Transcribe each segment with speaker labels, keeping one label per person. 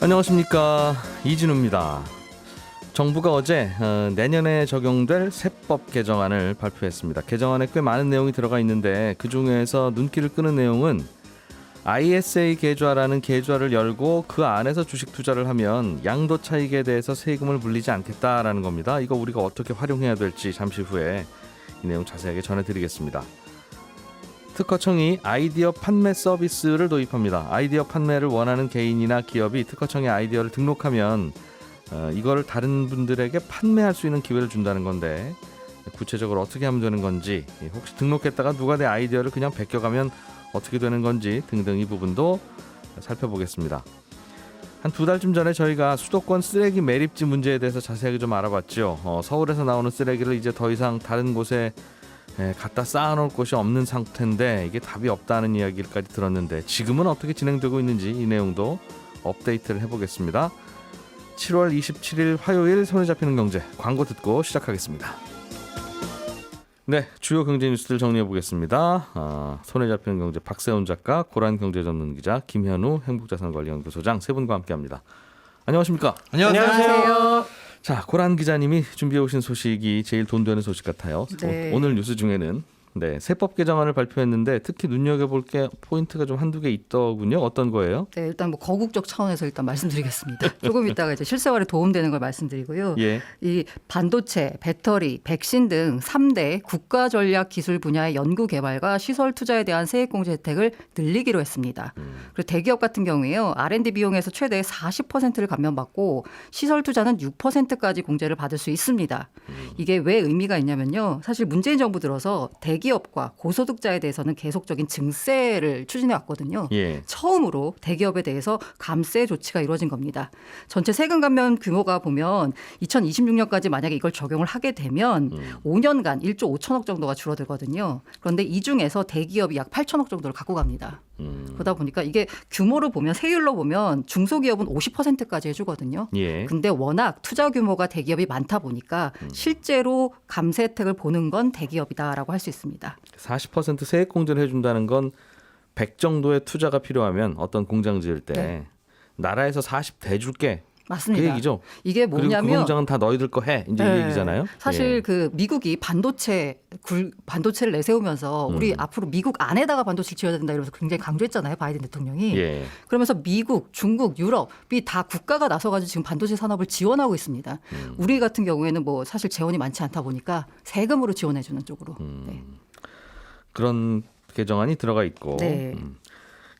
Speaker 1: 안녕하십니까, 이진우입니다. 정부가 어제 내년에 적용될 세법 개정안을 발표했습니다. 개정안에 꽤 많은 내용이 들어가 있는데 그중에서 눈길을 끄는 내용은 ISA 계좌라는 계좌를 열고 그 안에서 주식 투자를 하면 양도 차익에 대해서 세금을 물리지 않겠다라는 겁니다. 이거 우리가 어떻게 활용해야 될지 잠시 후에 이 내용 자세하게 전해드리겠습니다. 특허청이 아이디어 판매 서비스를 도입합니다. 아이디어 판매를 원하는 개인이나 기업이 특허청에 아이디어를 등록하면 이거를 다른 분들에게 판매할 수 있는 기회를 준다는 건데 구체적으로 어떻게 하면 되는 건지, 혹시 등록했다가 누가 내 아이디어를 그냥 베껴가면 어떻게 되는 건지 등등 이 부분도 살펴보겠습니다. 한 2달쯤 전에 저희가 수도권 쓰레기 매립지 문제에 대해서 자세하게 좀 알아봤죠. 서울에서 나오는 쓰레기를 이제 더 이상 다른 곳에 갖다 쌓아놓을 곳이 없는 상태인데 이게 답이 없다는 이야기까지 들었는데 지금은 어떻게 진행되고 있는지 이 내용도 업데이트를 해보겠습니다. 7월 27일 화요일 손에 잡히는 경제, 광고 듣고 시작하겠습니다. 네, 주요 경제 뉴스들 정리해보겠습니다. 손에 잡히는 경제 박세훈 작가, 고란 경제전문기자, 김현우 행복자산관리연구소장 세 분과 함께합니다. 안녕하십니까?
Speaker 2: 안녕하세요.
Speaker 1: 자, 고란 기자님이 준비해 오신 소식이 제일 돈 되는 소식 같아요.
Speaker 2: 네.
Speaker 1: 오늘 뉴스 중에는 세법 개정안을 발표했는데 특히 눈여겨볼 게 포인트가 좀 한두 개 있더군요. 어떤 거예요?
Speaker 2: 네, 일단 거국적 차원에서 일단 말씀드리겠습니다. 조금 이따가 이제 실생활에 도움되는 걸 말씀드리고요.
Speaker 1: 예.
Speaker 2: 이 반도체, 배터리, 백신 등 3대 국가 전략 기술 분야의 연구 개발과 시설 투자에 대한 세액 공제 혜택을 늘리기로 했습니다. 그리고 대기업 같은 경우에요, R&D 비용에서 최대 40%를 감면받고 시설 투자는 6%까지 공제를 받을 수 있습니다. 이게 왜 의미가 있냐면요, 사실 문재인 정부 들어서 대기업과 고소득자에 대해서는 계속적인 증세를 추진해 왔거든요.
Speaker 1: 예.
Speaker 2: 처음으로 대기업에 대해서 감세 조치가 이루어진 겁니다. 전체 세금 감면 규모가 보면 2026년까지 만약에 이걸 적용을 하게 되면 5년간 1조 5천억 정도가 줄어들거든요. 그런데 이 중에서 대기업이 약 8천억 정도를 갖고 갑니다. 그러다 보니까 이게 규모로 보면, 세율로 보면 중소기업은 50%까지 해주거든요.
Speaker 1: 예.
Speaker 2: 근데 워낙 투자 규모가 대기업이 많다 보니까 실제로 감세 혜택을 보는 건 대기업이다라고 할 수 있습니다.
Speaker 1: 40% 세액 공제를 해준다는 건 100 정도의 투자가 필요하면 어떤 공장 지을 때 나라에서 40 대줄게.
Speaker 2: 맞습니다.
Speaker 1: 그 얘기죠.
Speaker 2: 이게
Speaker 1: 그리고
Speaker 2: 뭐냐면
Speaker 1: 그 공장은 다 너희들 거 해. 이제 이 얘기잖아요.
Speaker 2: 사실
Speaker 1: 예.
Speaker 2: 그 미국이 반도체를 내세우면서 우리 앞으로 미국 안에다가 반도체를 지어야 된다 이러면서 굉장히 강조했잖아요, 바이든 대통령이.
Speaker 1: 예.
Speaker 2: 그러면서 미국, 중국, 유럽이 다 국가가 나서가지고 지금 반도체 산업을 지원하고 있습니다. 우리 같은 경우에는 뭐 사실 재원이 많지 않다 보니까 세금으로 지원해주는 쪽으로. 네.
Speaker 1: 그런 개정안이 들어가 있고
Speaker 2: 네.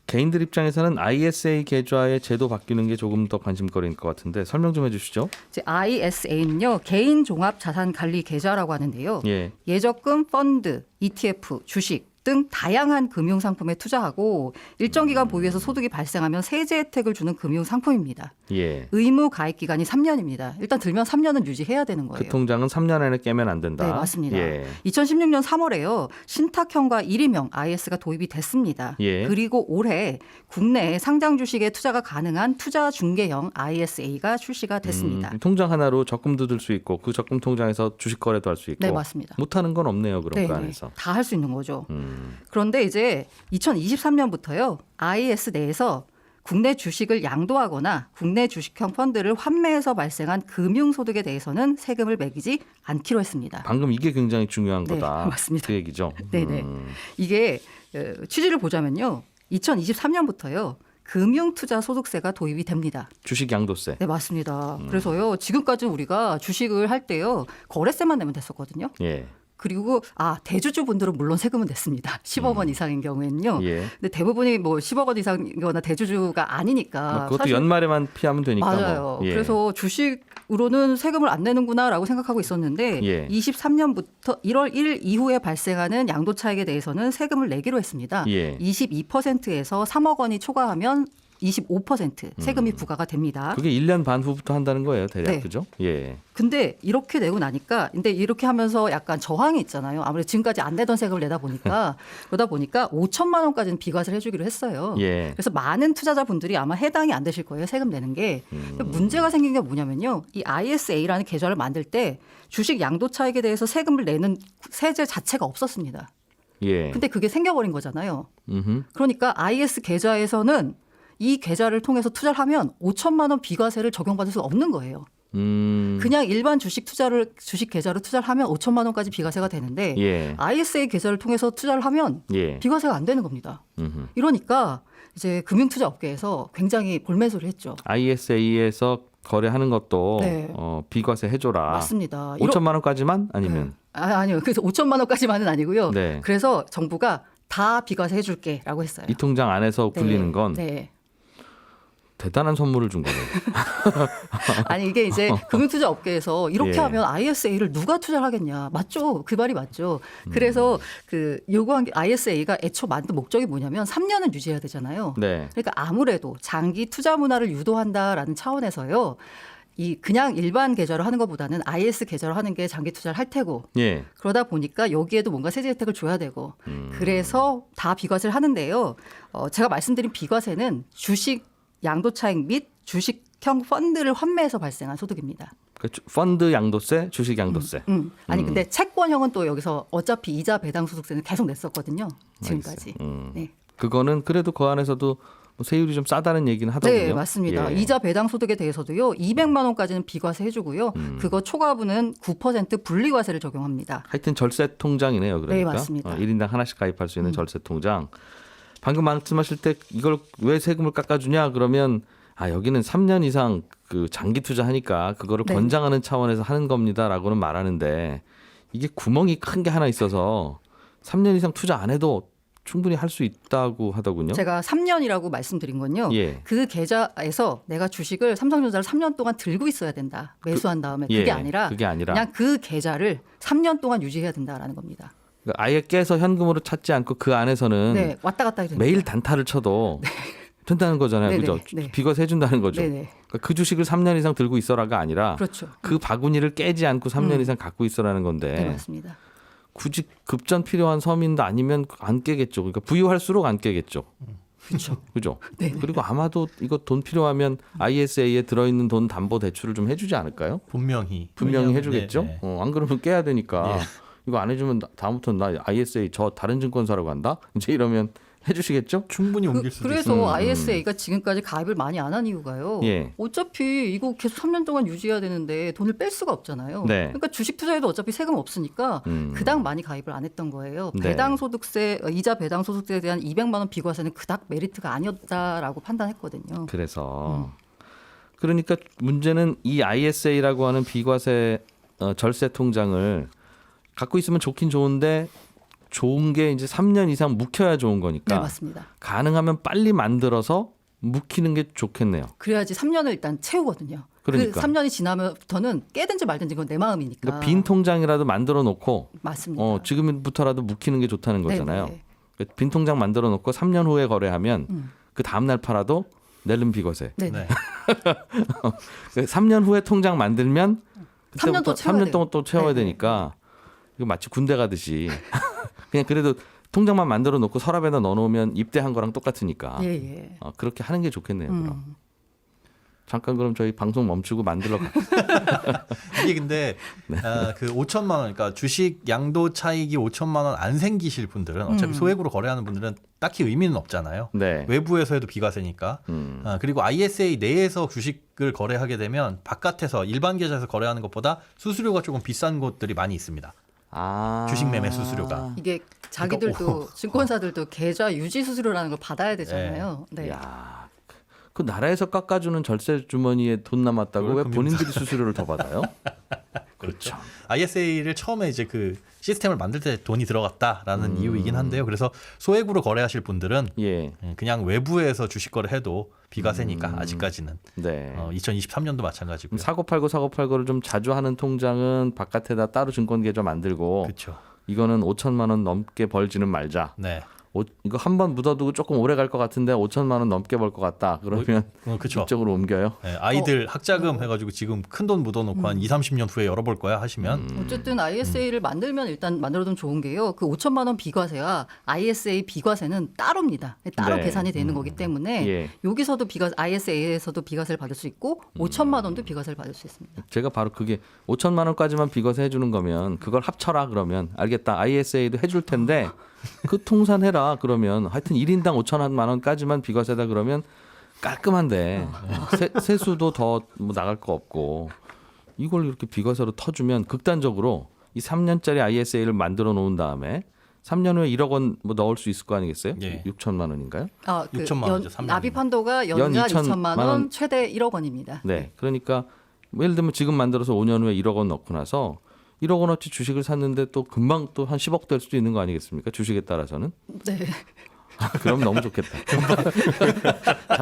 Speaker 1: 개인들 입장에서는 ISA 계좌의 제도 바뀌는 게 조금 더 관심거리인 것 같은데 설명 좀 해주시죠.
Speaker 2: 이제 ISA는요, 개인 종합 자산 관리 계좌라고 하는데요.
Speaker 1: 예.
Speaker 2: 예적금, 펀드, ETF, 주식 등 다양한 금융 상품에 투자하고 일정 기간 보유해서 소득이 발생하면 세제 혜택을 주는 금융 상품입니다.
Speaker 1: 예.
Speaker 2: 의무 가입 기간이 3년입니다. 일단 들면 3년은 유지해야 되는 거예요.
Speaker 1: 그 통장은 3년 안에 깨면 안 된다.
Speaker 2: 네, 맞습니다.
Speaker 1: 예.
Speaker 2: 2016년 3월에요. 신탁형과 1인명 IS가 도입이 됐습니다.
Speaker 1: 예.
Speaker 2: 그리고 올해 국내에 상장 주식에 투자가 가능한 투자 중개형 ISA가 출시가 됐습니다.
Speaker 1: 통장 하나로 적금도 들 수 있고 그 적금 통장에서 주식 거래도 할 수 있고.
Speaker 2: 네, 맞습니다.
Speaker 1: 못하는 건 없네요. 그럼 그 안에서.
Speaker 2: 다 할 수 있는 거죠. 그런데 이제 2023년부터요. IS 내에서 국내 주식을 양도하거나 국내 주식형 펀드를 환매해서 발생한 금융소득에 대해서는 세금을 매기지 않기로 했습니다.
Speaker 1: 방금 이게 굉장히 중요한
Speaker 2: 네,
Speaker 1: 거다.
Speaker 2: 맞습니다.
Speaker 1: 그 얘기죠.
Speaker 2: 네네. 이게 취지를 보자면요. 2023년부터요. 금융투자소득세가 도입이 됩니다.
Speaker 1: 주식 양도세.
Speaker 2: 네, 맞습니다. 그래서요. 지금까지는 우리가 주식을 할 때요. 거래세만 내면 됐었거든요.
Speaker 1: 예.
Speaker 2: 그리고 대주주분들은 물론 세금은 냈습니다. 10억 원 이상인 경우에는요.
Speaker 1: 예.
Speaker 2: 근데 대부분이 뭐 10억 원 이상이거나 대주주가 아니니까.
Speaker 1: 그것도
Speaker 2: 사실
Speaker 1: 연말에만 피하면 되니까.
Speaker 2: 맞아요.
Speaker 1: 뭐. 예.
Speaker 2: 그래서 주식으로는 세금을 안 내는구나라고 생각하고 있었는데
Speaker 1: 예.
Speaker 2: 23년부터 1월 1일 이후에 발생하는 양도 차익에 대해서는 세금을 내기로 했습니다.
Speaker 1: 예.
Speaker 2: 22%에서 3억 원이 초과하면 25% 세금이 부과가 됩니다.
Speaker 1: 그게 1년 반 후부터 한다는 거예요, 대략.
Speaker 2: 네.
Speaker 1: 그죠? 예.
Speaker 2: 근데 이렇게 내고 나니까, 근데 이렇게 하면서 약간 저항이 있잖아요. 아무래도 지금까지 안 내던 세금을 내다 보니까 그러다 보니까 5천만 원까지는 비과세를 해주기로 했어요.
Speaker 1: 예.
Speaker 2: 그래서 많은 투자자분들이 아마 해당이 안 되실 거예요. 세금 내는 게. 문제가 생긴 게 뭐냐면요. 이 ISA라는 계좌를 만들 때 주식 양도 차익에 대해서 세금을 내는 세제 자체가 없었습니다.
Speaker 1: 예.
Speaker 2: 근데 그게 생겨버린 거잖아요.
Speaker 1: 음흠.
Speaker 2: 그러니까 IS 계좌에서는 이 계좌를 통해서 투자를 하면 5천만 원 비과세를 적용받을 수 없는 거예요. 그냥 일반 주식 계좌로 투자를 하면 5천만 원까지 비과세가 되는데
Speaker 1: 예.
Speaker 2: ISA 계좌를 통해서 투자를 하면
Speaker 1: 예.
Speaker 2: 비과세가 안 되는 겁니다. 이러니까 이제 금융투자 업계에서 굉장히 볼매소를 했죠.
Speaker 1: ISA에서 거래하는 것도
Speaker 2: 네.
Speaker 1: 비과세 해줘라.
Speaker 2: 맞습니다.
Speaker 1: 5천만 원까지만 아니면
Speaker 2: 아니요. 그래서 5천만 원까지만은 아니고요.
Speaker 1: 네.
Speaker 2: 그래서 정부가 다 비과세 해줄게라고 했어요.
Speaker 1: 이 통장 안에서 굴리는 건
Speaker 2: 네.
Speaker 1: 대단한 선물을 준 거네요.
Speaker 2: 아니 이게 이제 금융투자 업계에서 이렇게
Speaker 1: 예.
Speaker 2: 하면 ISA를 누가 투자를 하겠냐. 맞죠. 그 말이 맞죠. 그래서 그 요구한 게 ISA가 애초 만든 목적이 뭐냐면 3년은 유지해야 되잖아요.
Speaker 1: 네.
Speaker 2: 그러니까 아무래도 장기 투자 문화를 유도한다라는 차원에서요. 이 그냥 일반 계좌로 하는 것보다는 IS 계좌로 하는 게 장기 투자를 할 테고
Speaker 1: 예.
Speaker 2: 그러다 보니까 여기에도 뭔가 세제 혜택을 줘야 되고 그래서 다 비과세를 하는데요. 제가 말씀드린 비과세는 주식 양도차익 및 주식형 펀드를 환매해서 발생한 소득입니다.
Speaker 1: 펀드 양도세, 주식 양도세.
Speaker 2: 아니 근데 채권형은 또 여기서 어차피 이자 배당 소득세는 계속 냈었거든요. 지금까지. 네.
Speaker 1: 그거는 그래도 그 안에서도 뭐 세율이 좀 싸다는 얘기는 하더군요.
Speaker 2: 네, 맞습니다.
Speaker 1: 예.
Speaker 2: 이자 배당 소득에 대해서도요. 200만 원까지는 비과세 해주고요. 그거 초과분은 9% 분리과세를 적용합니다.
Speaker 1: 하여튼 절세 통장이네요. 그러니까.
Speaker 2: 네, 맞습니다.
Speaker 1: 1인당 하나씩 가입할 수 있는 절세 통장. 방금 말씀하실 때 이걸 왜 세금을 깎아주냐 그러면 여기는 3년 이상 그 장기 투자하니까 그거를
Speaker 2: 네.
Speaker 1: 권장하는 차원에서 하는 겁니다라고는 말하는데 이게 구멍이 큰 게 하나 있어서 3년 이상 투자 안 해도 충분히 할 수 있다고 하더군요.
Speaker 2: 제가 3년이라고 말씀드린 건요.
Speaker 1: 예.
Speaker 2: 그 계좌에서 내가 주식을 삼성전자를 3년 동안 들고 있어야 된다. 매수한 다음에 그게
Speaker 1: 예,
Speaker 2: 아니라
Speaker 1: 그게 아니라.
Speaker 2: 그냥 그 계좌를 3년 동안 유지해야 된다라는 겁니다.
Speaker 1: 그러니까 아예 깨서 현금으로 찾지 않고 그 안에서는
Speaker 2: 네, 왔다 갔다 해도 됩니다.
Speaker 1: 매일 단타를 쳐도 된다는 거잖아요.
Speaker 2: 네네,
Speaker 1: 그죠?
Speaker 2: 네.
Speaker 1: 비과세 해준다는 거죠.
Speaker 2: 네네.
Speaker 1: 그러니까 그 주식을 3년 이상 들고 있어라가 아니라
Speaker 2: 그렇죠.
Speaker 1: 그 바구니를 깨지 않고 3년 이상 갖고 있어라는 건데
Speaker 2: 네, 맞습니다.
Speaker 1: 굳이 급전 필요한 서민도 아니면 안 깨겠죠. 그러니까 부유할수록 안 깨겠죠.
Speaker 2: 그렇죠.
Speaker 1: 그죠?
Speaker 2: 네.
Speaker 1: 그리고 아마도 이거 돈 필요하면 ISA에 들어있는 돈 담보 대출을 좀 해주지 않을까요?
Speaker 3: 분명히
Speaker 1: 해주겠죠.
Speaker 3: 네,
Speaker 1: 안 그러면 깨야 되니까
Speaker 3: 예.
Speaker 1: 이거 안 해주면 다음부터 나 ISA 저 다른 증권사로 간다. 이제 이러면 해주시겠죠?
Speaker 3: 충분히 옮길 수도
Speaker 2: 그래서
Speaker 3: 있어요.
Speaker 2: ISA가 지금까지 가입을 많이 안 한 이유가요.
Speaker 1: 예.
Speaker 2: 어차피 이거 계속 3년 동안 유지해야 되는데 돈을 뺄 수가 없잖아요.
Speaker 1: 네.
Speaker 2: 그러니까 주식 투자에도 어차피 세금 없으니까 그닥 많이 가입을 안 했던 거예요.
Speaker 1: 네.
Speaker 2: 배당 소득세, 이자 배당 소득세에 대한 200만 원 비과세는 그닥 메리트가 아니었다라고 판단했거든요.
Speaker 1: 그래서 그러니까 문제는 이 ISA라고 하는 비과세 절세 통장을 갖고 있으면 좋긴 좋은데 좋은 게 이제 3년 이상 묵혀야 좋은 거니까
Speaker 2: 네, 맞습니다.
Speaker 1: 가능하면 빨리 만들어서 묵히는 게 좋겠네요.
Speaker 2: 그래야지 3년을 일단 채우거든요.
Speaker 1: 그러니까.
Speaker 2: 그 3년이 지나면부터는 깨든지 말든지 그건 내 마음이니까.
Speaker 1: 그러니까 빈 통장이라도 만들어 놓고
Speaker 2: 맞습니다.
Speaker 1: 지금부터라도 묵히는 게 좋다는 거잖아요.
Speaker 2: 네네.
Speaker 1: 그러니까 빈 통장 만들어 놓고 3년 후에 거래하면 그 다음 날 팔아도 낼름 비과세.
Speaker 2: 네.
Speaker 3: 네.
Speaker 1: 3년 후에 통장 만들면
Speaker 2: 3년 또 채워야
Speaker 1: 3년 동안 또 채워야
Speaker 2: 네네.
Speaker 1: 되니까 이거 마치 군대 가듯이 그냥 그래도 통장만 만들어 놓고 서랍에다 넣어놓으면 입대한 거랑 똑같으니까
Speaker 2: 예, 예.
Speaker 1: 그렇게 하는 게 좋겠네요. 그럼. 잠깐 그럼 저희 방송 멈추고 만들러 가.
Speaker 3: 이게 근데 그 5천만 원, 그러니까 주식 양도 차익이 5천만 원 안 생기실 분들은 어차피 소액으로 거래하는 분들은 딱히 의미는 없잖아요.
Speaker 1: 네.
Speaker 3: 외부에서 해도 비과세니까. 그리고 ISA 내에서 주식을 거래하게 되면 바깥에서 일반 계좌에서 거래하는 것보다 수수료가 조금 비싼 곳들이 많이 있습니다. 주식 매매 수수료가.
Speaker 2: 이게 자기들도 증권사들도 계좌 유지 수수료라는 걸 받아야 되잖아요. 네.
Speaker 1: 야, 그 나라에서 깎아주는 절세 주머니에 돈 남았다고 왜
Speaker 3: 그걸
Speaker 1: 본인들이 수수료를 더 받아요?
Speaker 3: 그렇죠. ISA를 처음에 이제 그 시스템을 만들 때 돈이 들어갔다라는 이유이긴 한데요. 그래서 소액으로 거래하실 분들은
Speaker 1: 예.
Speaker 3: 그냥 외부에서 주식 거래해도 비과세니까 아직까지는
Speaker 1: 네.
Speaker 3: 2023년도 마찬가지고요.
Speaker 1: 사고 팔고를 좀 자주 하는 통장은 바깥에다 따로 증권 계좌 만들고
Speaker 3: 그렇죠.
Speaker 1: 이거는 5천만 원 넘게 벌지는 말자.
Speaker 3: 네.
Speaker 1: 이거 한 번 묻어두고 조금 오래 갈 것 같은데 5천만 원 넘게 벌 것 같다. 그러면
Speaker 3: 그렇죠.
Speaker 1: 이쪽으로 옮겨요.
Speaker 3: 네, 아이들 학자금 해가지고 지금 큰 돈 묻어놓고 한 2, 30년 후에 열어볼 거야 하시면
Speaker 2: 어쨌든 ISA를 만들면 일단 만들어두면 좋은 게요. 그 5천만 원 비과세와 ISA 비과세는 따로입니다. 따로
Speaker 1: 네.
Speaker 2: 계산이 되는 거기 때문에
Speaker 1: 예.
Speaker 2: 여기서도 ISA에서도 비과세를 받을 수 있고 5천만 원도 비과세를 받을 수 있습니다.
Speaker 1: 제가 바로 그게 5천만 원까지만 비과세 해주는 거면 그걸 합쳐라 그러면 알겠다. ISA도 해줄 텐데 그 통산해라 그러면 하여튼 1인당 5천만 원까지만 비과세다 그러면 깔끔한데 세수도 더 뭐 나갈 거 없고 이걸 이렇게 비과세로 터주면 극단적으로 이 3년짜리 ISA를 만들어 놓은 다음에 3년 후에 1억 원 뭐 넣을 수 있을 거 아니겠어요?
Speaker 3: 예.
Speaker 1: 6천만 원인가요?
Speaker 3: 6천만 원이죠. 3년.
Speaker 2: 납입 한도가 연간 2천만 원, 최대 1억 원입니다.
Speaker 1: 네. 그러니까 뭐 예를 들면 지금 만들어서 5년 후에 1억 원 넣고 나서 1억 원어치 주식을 샀는데 또 금방 또 한 10억 될 수도 있는 거 아니겠습니까? 주식에 따라서는.
Speaker 2: 네.
Speaker 1: 그럼 너무 좋겠다.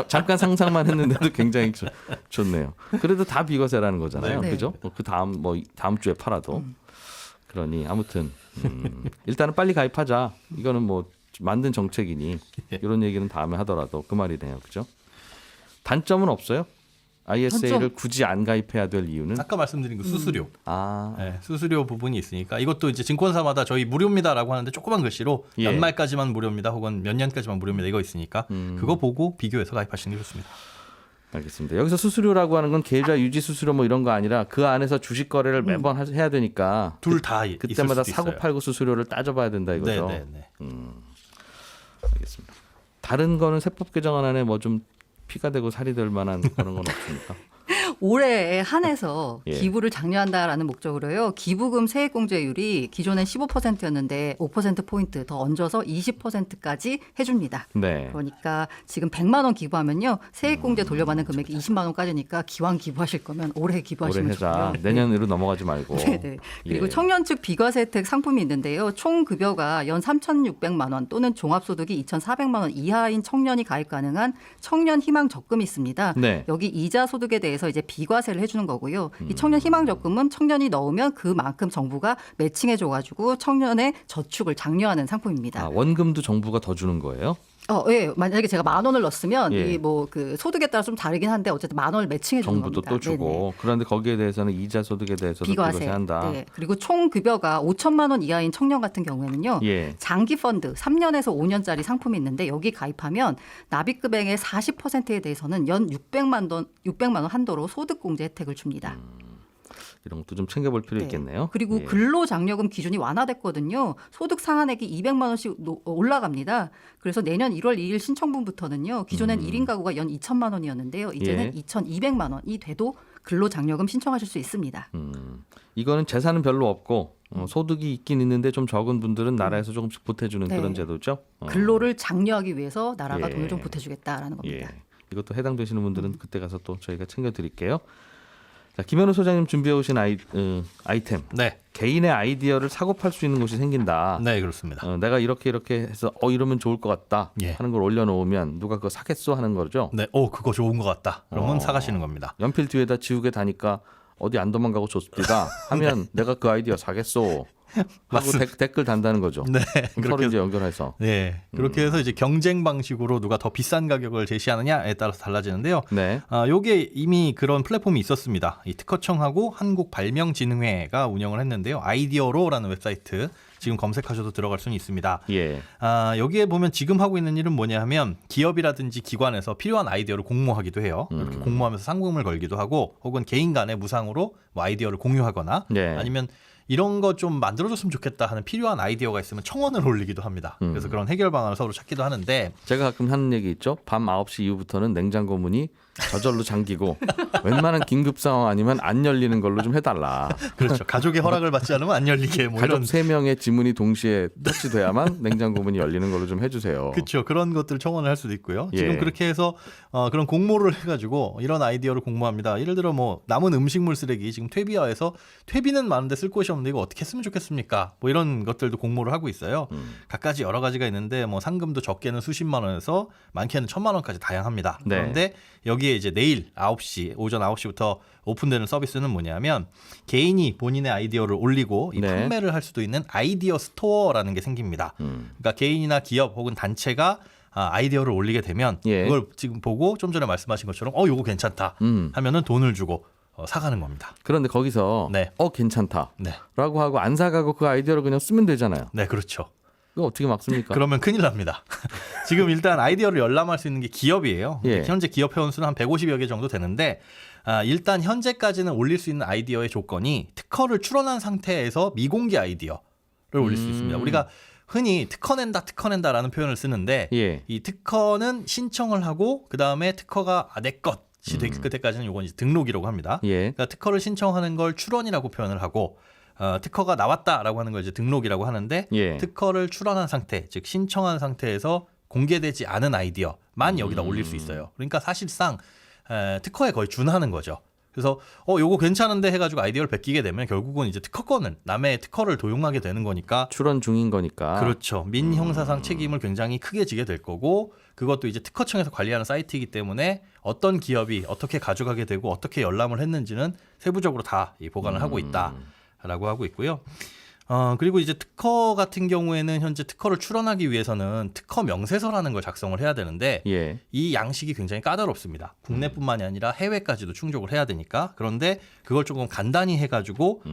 Speaker 1: 잠깐 상상만 했는데도 굉장히 좋네요. 그래도 다 비과세라는 거잖아요.
Speaker 2: 네.
Speaker 1: 그죠? 그 다음 다음 주에 팔아도. 그러니 아무튼 일단은 빨리 가입하자. 이거는 뭐 만든 정책이니 이런 얘기는 다음에 하더라도 그 말이네요. 그죠? 단점은 없어요? ISA를
Speaker 2: 단점.
Speaker 1: 굳이 안 가입해야 될 이유는?
Speaker 3: 아까 말씀드린 그 수수료.
Speaker 1: 아,
Speaker 3: 네, 수수료 부분이 있으니까 이것도 이제 증권사마다 저희 무료입니다라고 하는데 조그만 글씨로
Speaker 1: 예.
Speaker 3: 연말까지만 무료입니다 혹은 몇 년까지만 무료입니다 이거 있으니까 그거 보고 비교해서 가입하시는 게 좋습니다.
Speaker 1: 알겠습니다. 여기서 수수료라고 하는 건 계좌 유지 수수료 뭐 이런 거 아니라 그 안에서 주식 거래를 매번 해야 되니까
Speaker 3: 둘 다
Speaker 1: 그때마다
Speaker 3: 있을 수도
Speaker 1: 사고
Speaker 3: 있어요.
Speaker 1: 팔고 수수료를 따져봐야 된다 이거죠.
Speaker 3: 네네네.
Speaker 1: 알겠습니다. 다른 거는 세법 개정안 안에 뭐 좀 피가 되고 살이 될 만한 그런 건 없습니까?
Speaker 2: 올해에 한해서
Speaker 1: 예.
Speaker 2: 기부를 장려한다라는 목적으로요. 기부금 세액공제율이 기존엔 15%였는데 5%포인트 더 얹어서 20%까지 해줍니다.
Speaker 1: 네.
Speaker 2: 그러니까 지금 100만 원 기부하면요. 세액공제 돌려받는 금액이 20만 원까지니까 기왕 기부하실 거면 올해
Speaker 1: 올해
Speaker 2: 기부하시면
Speaker 1: 해자.
Speaker 2: 좋고요.
Speaker 1: 내년으로 넘어가지 말고.
Speaker 2: 네네. 그리고
Speaker 1: 예.
Speaker 2: 청년 측 비과세 혜택 상품이 있는데요. 총 급여가 연 3,600만 원 또는 종합소득이 2,400만 원 이하인 청년이 가입 가능한 청년 희망 적금이 있습니다.
Speaker 1: 네.
Speaker 2: 여기 이자 소득에 대해서 이제 비과세를 해주는 거고요. 이 청년 희망 적금은 청년이 넣으면 그만큼 정부가 매칭해줘가지고 청년의 저축을 장려하는 상품입니다.
Speaker 1: 아, 원금도 정부가 더 주는 거예요?
Speaker 2: 예. 만약에 제가 10,000원을 넣었으면
Speaker 1: 예.
Speaker 2: 이 뭐 그 소득에 따라 좀 다르긴 한데 어쨌든 10,000원을 매칭해 주는
Speaker 1: 정부도
Speaker 2: 겁니다.
Speaker 1: 또 주고.
Speaker 2: 네네.
Speaker 1: 그런데 거기에 대해서는 이자 소득에 대해서도
Speaker 2: 비과세.
Speaker 1: 비과세한다.
Speaker 2: 네. 그리고 총 급여가 5천만 원 이하인 청년 같은 경우에는요.
Speaker 1: 예.
Speaker 2: 장기 펀드 3년에서 5년짜리 상품이 있는데 여기 가입하면 납입 금액의 40%에 대해서는 연 600만 원 한도로 소득 공제 혜택을 줍니다.
Speaker 1: 이런 것도 좀 챙겨볼 필요
Speaker 2: 네.
Speaker 1: 있겠네요.
Speaker 2: 그리고
Speaker 1: 예.
Speaker 2: 근로장려금 기준이 완화됐거든요. 소득 상한액이 200만 원씩 올라갑니다. 그래서 내년 1월 2일 신청분부터는요. 기존엔 1인 가구가 연 2천만 원이었는데요. 이제는
Speaker 1: 예.
Speaker 2: 2,200만 원이 돼도 근로장려금 신청하실 수 있습니다.
Speaker 1: 이거는 재산은 별로 없고 소득이 있긴 있는데 좀 적은 분들은 나라에서 조금씩 보태주는
Speaker 2: 네.
Speaker 1: 그런 제도죠.
Speaker 2: 근로를 장려하기 위해서 나라가
Speaker 1: 예.
Speaker 2: 돈을 좀 보태주겠다라는
Speaker 1: 예.
Speaker 2: 겁니다.
Speaker 1: 이것도 해당되시는 분들은 그때 가서 또 저희가 챙겨드릴게요. 자, 김현우 소장님 준비해 오신 아이템.
Speaker 3: 네,
Speaker 1: 개인의 아이디어를 사고 팔 수 있는 곳이 생긴다.
Speaker 3: 네 그렇습니다.
Speaker 1: 내가 이렇게 해서 이러면 좋을 것 같다
Speaker 3: 예.
Speaker 1: 하는 걸 올려놓으면 누가 그거 사겠어 하는 거죠.
Speaker 3: 네, 그거 좋은 것 같다. 그러면 사가시는 겁니다.
Speaker 1: 연필 뒤에다 지우개 다니까 어디 안 도망가고 좋습니다 하면 내가 그 아이디어 사겠소 하고 댓글 단다는 거죠.
Speaker 3: 네,
Speaker 1: 서로
Speaker 3: 그렇게
Speaker 1: 이제 연결해서.
Speaker 3: 네, 그렇게 해서 이제 경쟁 방식으로 누가 더 비싼 가격을 제시하느냐에 따라서 달라지는데요.
Speaker 1: 네.
Speaker 3: 요게 이미 그런 플랫폼이 있었습니다. 이 특허청하고 한국발명진흥회가 운영을 했는데요. 아이디어로라는 웹사이트 지금 검색하셔도 들어갈 수는 있습니다.
Speaker 1: 예.
Speaker 3: 여기에 보면 지금 하고 있는 일은 뭐냐 하면 기업이라든지 기관에서 필요한 아이디어를 공모하기도 해요. 이렇게 공모하면서 상금을 걸기도 하고 혹은 개인 간에 무상으로 뭐 아이디어를 공유하거나
Speaker 1: 네.
Speaker 3: 아니면 이런 거 좀 만들어줬으면 좋겠다 하는 필요한 아이디어가 있으면 청원을 올리기도 합니다. 그래서 그런 해결 방안을 서로 찾기도 하는데
Speaker 1: 제가 가끔 하는 얘기 있죠. 밤 9시 이후부터는 냉장고 문이 저절로 잠기고 웬만한 긴급 상황 아니면 안 열리는 걸로 좀 해달라.
Speaker 3: 그렇죠. 가족의 허락을 받지 않으면 안 열리게 뭐
Speaker 1: 가족
Speaker 3: 이런
Speaker 1: 3명의 지문이 동시에 터치돼야만 냉장고 문이 열리는 걸로 좀 해주세요.
Speaker 3: 그렇죠. 그런 것들을 청원을 할 수도 있고요.
Speaker 1: 예.
Speaker 3: 지금 그렇게 해서 그런 공모를 해가지고 이런 아이디어를 공모합니다. 예를 들어 뭐 남은 음식물 쓰레기 지금 퇴비화해서 퇴비는 많은데 쓸 곳이 없는데 이거 어떻게 했으면 좋겠습니까? 뭐 이런 것들도 공모를 하고 있어요. 각가지 여러 가지가 있는데 뭐 상금도 적게는 수십만 원에서 많게는 1,000만 원까지 다양합니다.
Speaker 1: 네.
Speaker 3: 그런데 여기에 이제 내일 9시 오전 9시부터 오픈되는 서비스는 뭐냐면 개인이 본인의 아이디어를 올리고 이
Speaker 1: 네.
Speaker 3: 판매를 할 수도 있는 아이디어 스토어라는 게 생깁니다. 그러니까 개인이나 기업 혹은 단체가 아이디어를 올리게 되면
Speaker 1: 예.
Speaker 3: 그걸 지금 보고 좀 전에 말씀하신 것처럼 요거 괜찮다 하면은 돈을 주고 사가는 겁니다.
Speaker 1: 그런데 거기서
Speaker 3: 네.
Speaker 1: 괜찮다
Speaker 3: 네,
Speaker 1: 라고 하고 안 사가고 그 아이디어를 그냥 쓰면 되잖아요.
Speaker 3: 네 그렇죠.
Speaker 1: 이거 어떻게 막습니까?
Speaker 3: 그러면 큰일 납니다. 지금 일단 아이디어를 열람할 수 있는 게 기업이에요.
Speaker 1: 예.
Speaker 3: 현재 기업 회원수는 한 150여 개 정도 되는데 일단 현재까지는 올릴 수 있는 아이디어의 조건이 특허를 출원한 상태에서 미공개 아이디어를 올릴 수 있습니다. 우리가 흔히 특허낸다라는 표현을 쓰는데
Speaker 1: 예.
Speaker 3: 이 특허는 신청을 하고 그 다음에 특허가 내 것이 되기 그때까지는 요건 이제 등록이라고 합니다.
Speaker 1: 예.
Speaker 3: 그러니까 특허를 신청하는 걸 출원이라고 표현을 하고 특허가 나왔다라고 하는 걸 이제 등록이라고 하는데
Speaker 1: 예.
Speaker 3: 특허를 출원한 상태, 즉 신청한 상태에서 공개되지 않은 아이디어만 여기다 올릴 수 있어요. 그러니까 사실상 특허에 거의 준하는 거죠. 그래서 요거 괜찮은데 해가지고 아이디어를 베끼게 되면 결국은 이제 특허권을 남의 특허를 도용하게 되는 거니까
Speaker 1: 출원 중인 거니까.
Speaker 3: 그렇죠. 민형사상 책임을 굉장히 크게 지게 될 거고 그것도 이제 특허청에서 관리하는 사이트이기 때문에 어떤 기업이 어떻게 가져가게 되고 어떻게 열람을 했는지는 세부적으로 다 이 보관을 하고 있다라고 하고 있고요. 그리고 이제 특허 같은 경우에는 현재 특허를 출원하기 위해서는 특허 명세서라는 걸 작성을 해야 되는데
Speaker 1: 예.
Speaker 3: 이 양식이 굉장히 까다롭습니다. 국내뿐만이 아니라 해외까지도 충족을 해야 되니까. 그런데 그걸 조금 간단히 해가지고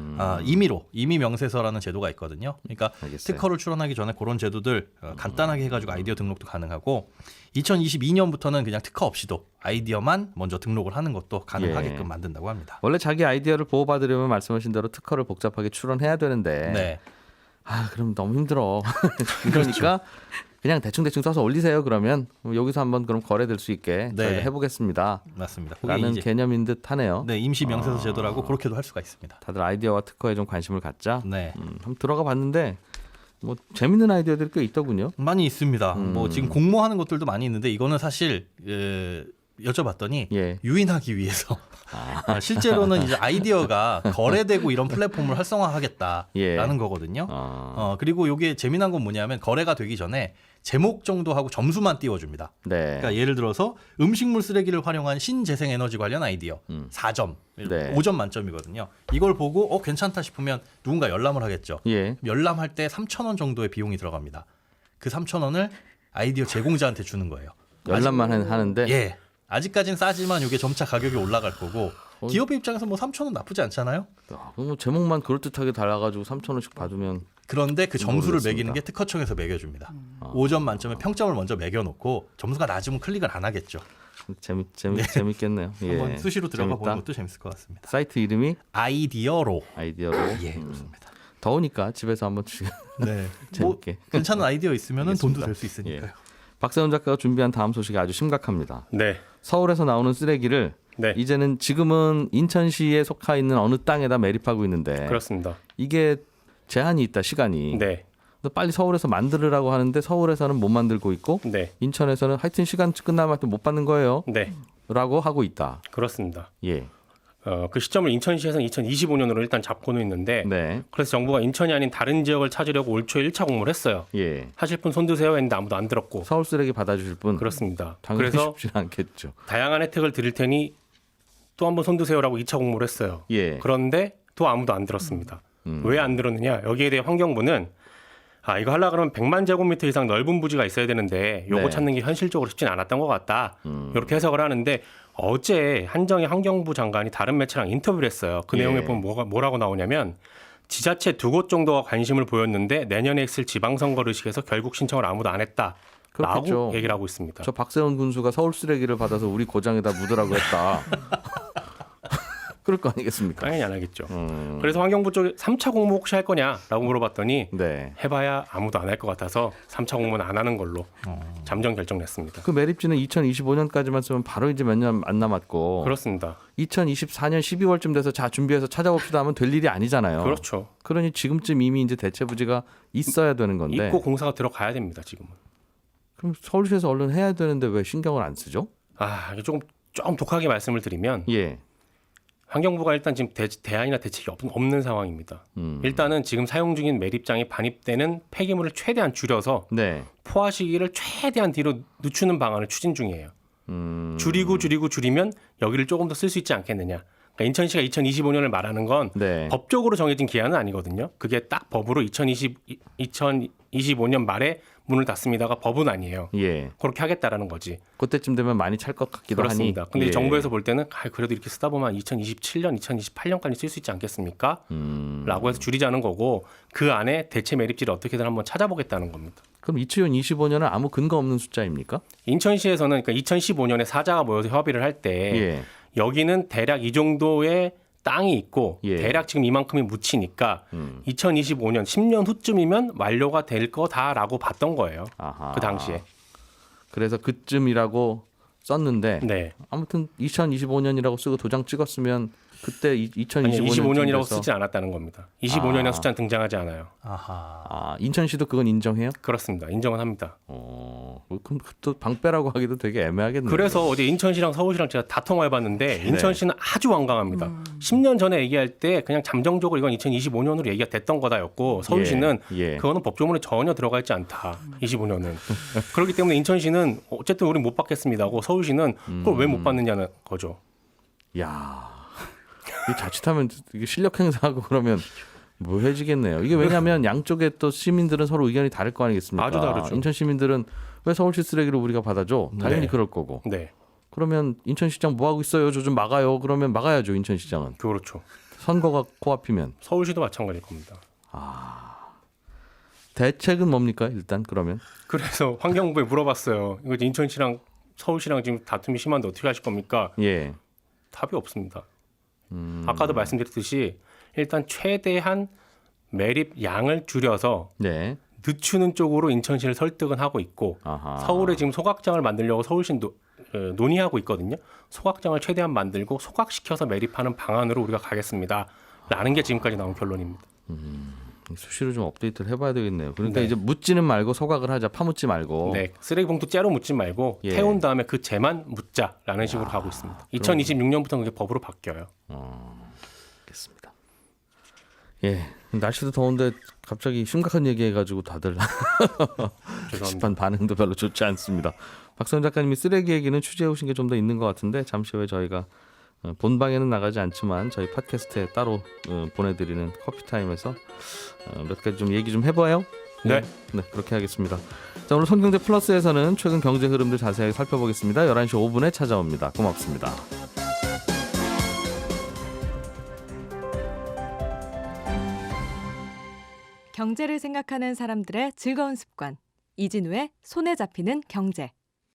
Speaker 3: 임의 명세서라는 제도가 있거든요. 그러니까
Speaker 1: 알겠어요.
Speaker 3: 특허를 출원하기 전에 그런 제도들 간단하게 해가지고 아이디어 등록도 가능하고 2022년부터는 그냥 특허 없이도 아이디어만 먼저 등록을 하는 것도 가능하게끔
Speaker 1: 예.
Speaker 3: 만든다고 합니다.
Speaker 1: 원래 자기 아이디어를 보호받으려면 말씀하신 대로 특허를 복잡하게 출원해야 되는데
Speaker 3: 네.
Speaker 1: 그럼 너무 힘들어. 그러니까 그냥 대충 써서 올리세요. 그러면 여기서 한번 그럼 거래될 수 있게
Speaker 3: 네.
Speaker 1: 저희가 해보겠습니다.
Speaker 3: 맞습니다. 그게
Speaker 1: 라는
Speaker 3: 이제
Speaker 1: 개념인 듯 하네요.
Speaker 3: 네, 임시 명세서 제도라고 그렇게도 할 수가 있습니다.
Speaker 1: 다들 아이디어와 특허에 좀 관심을 갖자.
Speaker 3: 네.
Speaker 1: 한번 들어가 봤는데 뭐 재밌는 아이디어들이 꽤 있더군요.
Speaker 3: 많이 있습니다. 뭐 지금 공모하는 것들도 많이 있는데 이거는 사실 여쭤봤더니
Speaker 1: 예.
Speaker 3: 유인하기 위해서 실제로는 이제 아이디어가 거래되고 이런 플랫폼을 활성화하겠다라는
Speaker 1: 예.
Speaker 3: 거거든요.
Speaker 1: 아,
Speaker 3: 그리고 이게 재미난 건 뭐냐면 거래가 되기 전에 제목 정도 하고 점수만 띄워줍니다.
Speaker 1: 네.
Speaker 3: 그러니까 예를 들어서 음식물 쓰레기를 활용한 신재생 에너지 관련 아이디어 4점,
Speaker 1: 네.
Speaker 3: 5점 만점이거든요. 이걸 보고 괜찮다 싶으면 누군가 열람을 하겠죠.
Speaker 1: 예.
Speaker 3: 열람할 때 3,000원 정도의 비용이 들어갑니다. 그 3,000원을 아이디어 제공자한테 주는 거예요.
Speaker 1: 열람만 하는데
Speaker 3: 예. 아직까지는 싸지만 이게 점차 가격이 올라갈 거고 기업의 입장에서 뭐 3,000원 나쁘지 않잖아요.
Speaker 1: 뭐 제목만 그럴듯하게 달라가지고 3,000원씩 받으면
Speaker 3: 그런데 그 점수를
Speaker 1: 모르겠습니다.
Speaker 3: 매기는 게 특허청에서 매겨줍니다. 5점 만점에 평점을 먼저 매겨놓고 점수가 낮으면 클릭을 안 하겠죠.
Speaker 1: 재밌겠네요. 예.
Speaker 3: 한번 수시로 들어가
Speaker 1: 재밌다.
Speaker 3: 보는 것도 재밌을 것 같습니다.
Speaker 1: 사이트 이름이
Speaker 3: 아이디어로.
Speaker 1: 아이디어로.
Speaker 3: 예, 그렇습니다.
Speaker 1: 더우니까 집에서 한번
Speaker 3: 네.
Speaker 1: 재밌게.
Speaker 3: 괜찮은 아이디어 있으면은 돈도
Speaker 1: 알겠습니다.
Speaker 3: 될 수 있으니까요.
Speaker 1: 박세훈 작가가 준비한 다음 소식이 아주 심각합니다.
Speaker 4: 네.
Speaker 1: 서울에서 나오는 쓰레기를
Speaker 4: 네.
Speaker 1: 이제는 지금은 인천시에 속하 있는 어느 땅에다 매립하고 있는데
Speaker 4: 그렇습니다.
Speaker 1: 이게 제한이 있다 시간이.
Speaker 4: 네.
Speaker 1: 그래서 빨리 서울에서 만들으라고 하는데 서울에서는 못 만들고 있고
Speaker 4: 네.
Speaker 1: 인천에서는 하여튼 시간 끝나면 또 못 받는 거예요.
Speaker 4: 네.
Speaker 1: 라고 하고 있다.
Speaker 4: 그렇습니다.
Speaker 1: 예.
Speaker 4: 그 시점을 인천시에서는 2025년으로 일단 잡고는 있는데
Speaker 1: 네.
Speaker 4: 그래서 정부가 인천이 아닌 다른 지역을 찾으려고 올 초에 1차 공모를 했어요.
Speaker 1: 예.
Speaker 4: 하실 분 손드세요 했는데 아무도 안 들었고.
Speaker 1: 서울 쓰레기 받아주실 분
Speaker 4: 그렇습니다.
Speaker 1: 당연히
Speaker 4: 그래서
Speaker 1: 쉽지 않겠죠.
Speaker 4: 다양한 혜택을 드릴 테니 또 한번 손드세요라고 2차 공모를 했어요.
Speaker 1: 예.
Speaker 4: 그런데 또 아무도 안 들었습니다. 왜 안 들었느냐? 여기에 대해 환경부는 이거 하려고 그러면 100만 제곱미터 이상 넓은 부지가 있어야 되는데 요거
Speaker 1: 네.
Speaker 4: 찾는 게 현실적으로 쉽진 않았던 것 같다. 이렇게 해석을 하는데 어제 한정희 환경부 장관이 다른 매체랑 인터뷰를 했어요. 그
Speaker 1: 예.
Speaker 4: 내용에 보면 뭐라고 나오냐면 지자체 2곳 정도가 관심을 보였는데 내년에 있을 지방선거를 의식해서 결국 신청을 아무도 안 했다.
Speaker 1: 그렇겠죠.
Speaker 4: 라고 얘기를 하고 있습니다.
Speaker 1: 저 박세훈 군수가 서울 쓰레기를 받아서 우리 고장에다 묻으라고 했다. 그럴 거 아니겠습니까?
Speaker 4: 당연히 안 하겠죠. 그래서 환경부 쪽에 3차 공모 혹시 할 거냐라고 물어봤더니
Speaker 1: 네.
Speaker 4: 해봐야 아무도 안 할 것 같아서 3차 공모는 안 하는 걸로 잠정 결정냈습니다.
Speaker 1: 그 매립지는 2025년까지만 쓰면 바로 이제 몇 년 안 남았고
Speaker 4: 그렇습니다.
Speaker 1: 2024년 12월쯤 돼서 자 준비해서 찾아봅시다 하면 될 일이 아니잖아요.
Speaker 4: 그렇죠.
Speaker 1: 그러니 지금쯤 이미 이제 대체 부지가 있어야 되는 건데
Speaker 4: 있고 공사가 들어가야 됩니다. 지금은.
Speaker 1: 그럼 서울시에서 얼른 해야 되는데 왜 신경을 안 쓰죠?
Speaker 4: 이게 조금 독하게 말씀을 드리면
Speaker 1: 예.
Speaker 4: 환경부가 일단 지금 대안이나 대책이 없는 상황입니다. 일단은 지금 사용 중인 매립장에 반입되는 폐기물을 최대한 줄여서
Speaker 1: 네.
Speaker 4: 포화 시기를 최대한 뒤로 늦추는 방안을 추진 중이에요. 줄이면 여기를 조금 더 쓸 수 있지 않겠느냐. 그러니까 인천시가 2025년을 말하는 건
Speaker 1: 네.
Speaker 4: 법적으로 정해진 기한은 아니거든요. 그게 딱 법으로 2025년 말에 문을 닫습니다가 법은 아니에요.
Speaker 1: 예.
Speaker 4: 그렇게 하겠다라는 거지.
Speaker 1: 그때쯤 되면 많이 찰 것 같기도
Speaker 4: 그렇습니다.
Speaker 1: 하니.
Speaker 4: 근데
Speaker 1: 예.
Speaker 4: 정부에서 볼 때는 그래도 이렇게 쓰다 보면 2027년, 2028년까지 쓸 수 있지 않겠습니까? 라고 해서 줄이자는 거고 그 안에 대체 매립지를 어떻게든 한번 찾아보겠다는 겁니다.
Speaker 1: 그럼 2025년은 아무 근거 없는 숫자입니까?
Speaker 4: 인천시에서는 그러니까 2015년에 사자가 모여서 협의를 할 때
Speaker 1: 예.
Speaker 4: 여기는 대략 이 정도의 땅이 있고
Speaker 1: 예.
Speaker 4: 대략 지금 이만큼이 묻히니까 2025년 10년 후쯤이면 완료가 될 거다라고 봤던 거예요.
Speaker 1: 아하.
Speaker 4: 그 당시에.
Speaker 1: 그래서 그쯤이라고 썼는데
Speaker 4: 네.
Speaker 1: 아무튼 2025년이라고 쓰고 도장 찍었으면 그때
Speaker 4: 아니
Speaker 1: 2025년
Speaker 4: 25년이라고 쓰지 않았다는 겁니다. 25년이라는 숫자는 등장하지 않아요.
Speaker 3: 아하.
Speaker 1: 아, 인천시도 그건 인정해요?
Speaker 4: 그렇습니다. 인정은 합니다.
Speaker 1: 그럼 또 방빼라고 하기도 되게 애매하겠네요.
Speaker 4: 그래서 어제 인천시랑 서울시랑 제가 다 통화해봤는데
Speaker 1: 네.
Speaker 4: 인천시는 아주 완강합니다. 10년 전에 얘기할 때 그냥 잠정적으로 이건 2025년으로 얘기가 됐던 거다였고 서울시는
Speaker 1: 예.
Speaker 4: 그거는 법조문에 전혀 들어가 있지 않다. 25년은. 그렇기 때문에 인천시는 어쨌든 우리 못 받겠습니다고 서울시는 그걸 왜 못 받느냐는 거죠.
Speaker 1: 야, 이 자칫하면 이게 실력 행사하고 그러면 뭐 해지겠네요. 이게 왜냐하면 양쪽에 또 시민들은 서로 의견이 다를 거 아니겠습니까?
Speaker 4: 아주 다르죠.
Speaker 1: 인천 시민들은 왜 서울시 쓰레기를 우리가 받아줘? 당연히
Speaker 4: 네.
Speaker 1: 그럴 거고.
Speaker 4: 네.
Speaker 1: 그러면 인천시장 뭐 하고 있어요? 저 좀 막아요. 그러면 막아야죠. 인천시장은.
Speaker 4: 그렇죠.
Speaker 1: 선거가 코앞이면.
Speaker 4: 서울시도 마찬가지일 겁니다.
Speaker 1: 대책은 뭡니까? 일단 그러면.
Speaker 4: 그래서 환경부에 물어봤어요. 이거 인천시랑 서울시랑 지금 다툼이 심한데 어떻게 하실 겁니까?
Speaker 1: 예.
Speaker 4: 답이 없습니다. 아까도 말씀드렸듯이 일단 최대한 매립 양을 줄여서
Speaker 1: 네.
Speaker 4: 늦추는 쪽으로 인천시를 설득은 하고 있고
Speaker 1: 아하.
Speaker 4: 서울에 지금 소각장을 만들려고 서울시는 논의하고 있거든요. 소각장을 최대한 만들고 소각시켜서 매립하는 방안으로 우리가 가겠습니다. 라는 게 지금까지 나온 결론입니다.
Speaker 1: 수시로 좀 업데이트를 해봐야 되겠네요. 그러니까
Speaker 4: 네.
Speaker 1: 이제 묻지는 말고 소각을 하자. 파묻지 말고.
Speaker 4: 네, 쓰레기 봉투 째로 묻지 말고
Speaker 1: 예.
Speaker 4: 태운 다음에 그 재만 묻자라는 식으로 가고 있습니다. 2026년부터는 그게 법으로 바뀌어요.
Speaker 1: 알겠습니다. 예. 날씨도 더운데 갑자기 심각한 얘기해가지고 다들
Speaker 4: 죄송합니다.
Speaker 1: 게시판 반응도 별로 좋지 않습니다. 박선 작가님이 쓰레기 얘기는 취재해 오신 게 좀 더 있는 것 같은데 잠시 후에 저희가 본방에는 나가지 않지만 저희 팟캐스트에 따로 보내드리는 커피타임에서 몇 가지 좀 얘기 좀 해봐요.
Speaker 4: 네.
Speaker 1: 네, 그렇게 하겠습니다. 자, 오늘 손경제 플러스에서는 최근 경제 흐름들 자세하게 살펴보겠습니다. 11시 5분에 찾아옵니다. 고맙습니다.
Speaker 5: 경제를 생각하는 사람들의 즐거운 습관. 이진우의 손에 잡히는 경제.